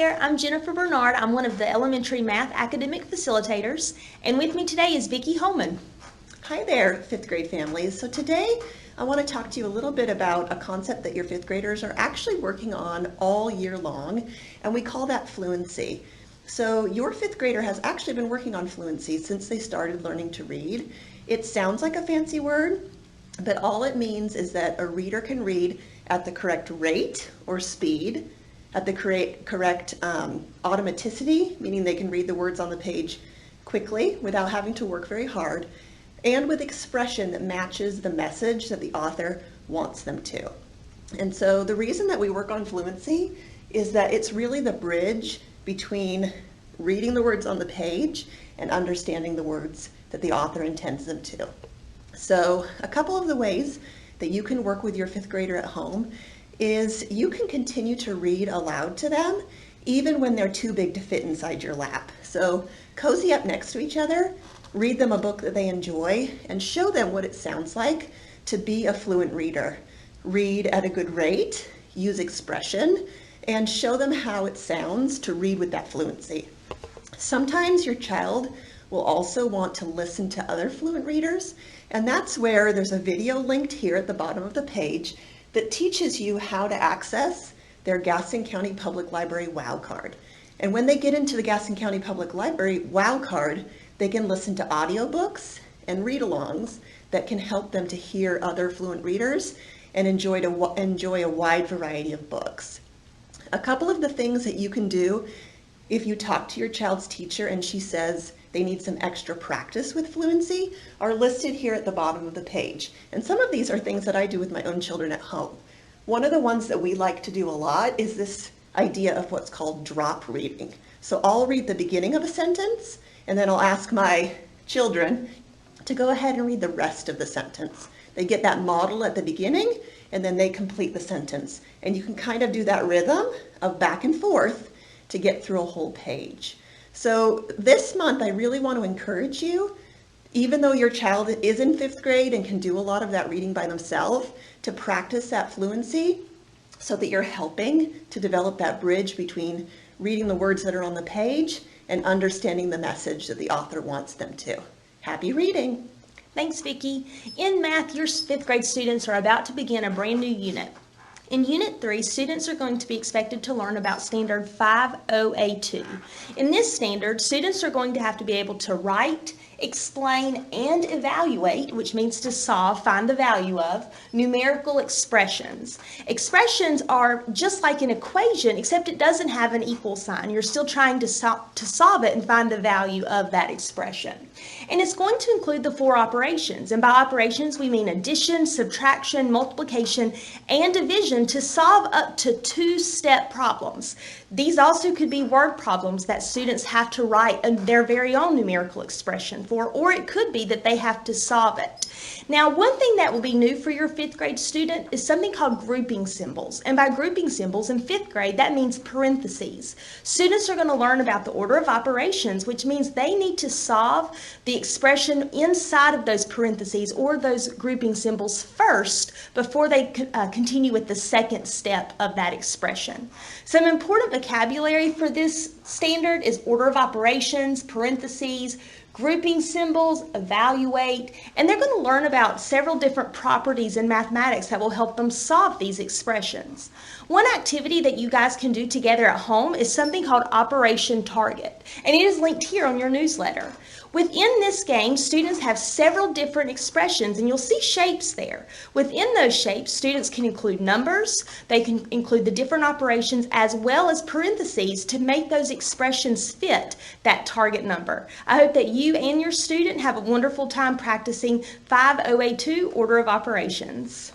there, I'm Jennifer Bernard. I'm one of the elementary math academic facilitators, and with me today is Vicki Holman. Hi there, fifth grade families. So today I want to talk to you a little bit about a concept that your fifth graders are actually working on all year long, and we call that fluency. So your fifth grader has actually been working on fluency since they started learning to read. It sounds like a fancy word, but all it means is that a reader can read at the correct rate or speed, at the correct automaticity, meaning they can read the words on the page quickly without having to work very hard, and with expression that matches the message that the author wants them to. And so the reason that we work on fluency is that it's really the bridge between reading the words on the page and understanding the words that the author intends them to. So a couple of the ways that you can work with your fifth grader at home is you can continue to read aloud to them even when they're too big to fit inside your lap. So cozy up next to each other, read them a book that they enjoy, and show them what it sounds like to be a fluent reader. Read at a good rate, use expression, and show them how it sounds to read with that fluency. Sometimes your child will also want to listen to other fluent readers, and that's where there's a video linked here at the bottom of the page that teaches you how to access their Gaston County Public Library WOW card. And when they get into the Gaston County Public Library WOW card, they can listen to audiobooks and read-alongs that can help them to hear other fluent readers and enjoy a wide variety of books. A couple of the things that you can do if you talk to your child's teacher and she says they need some extra practice with fluency are listed here at the bottom of the page. And some of these are things that I do with my own children at home. One of the ones that we like to do a lot is this idea of what's called drop reading. So I'll read the beginning of a sentence, and then I'll ask my children to go ahead and read the rest of the sentence. They get that model at the beginning, and then they complete the sentence. And you can kind of do that rhythm of back and forth to get through a whole page. So this month, I really want to encourage you, even though your child is in fifth grade and can do a lot of that reading by themselves, to practice that fluency so that you're helping to develop that bridge between reading the words that are on the page and understanding the message that the author wants them to. Happy reading! Thanks, Vicki. In math, your fifth grade students are about to begin a brand new unit. In Unit 3, students are going to be expected to learn about Standard 50A2. In this standard, students are going to have to be able to write, explain, and evaluate, which means to solve, find the value of, numerical expressions. Expressions are just like an equation, except it doesn't have an equal sign. You're still trying to solve it and find the value of that expression. And it's going to include the 4 operations. And by operations, we mean addition, subtraction, multiplication, and division to solve up to 2-step problems. These also could be word problems that students have to write their very own numerical expression for, or it could be that they have to solve it. Now, one thing that will be new for your fifth grade student is something called grouping symbols. And by grouping symbols in fifth grade, that means parentheses. Students are going to learn about the order of operations, which means they need to solve the expression inside of those parentheses or those grouping symbols first before they continue with the second step of that expression. Some important vocabulary for this standard is order of operations, parentheses, grouping symbols, evaluate, and they're going to learn about several different properties in mathematics that will help them solve these expressions. One activity that you guys can do together at home is something called Operation Target, and it is linked here on your newsletter. Within this game, students have several different expressions, and you'll see shapes there. Within those shapes, students can include numbers, they can include the different operations, as well as parentheses to make those expressions fit that target number. I hope that you and your student have a wonderful time practicing 50A2 order of operations.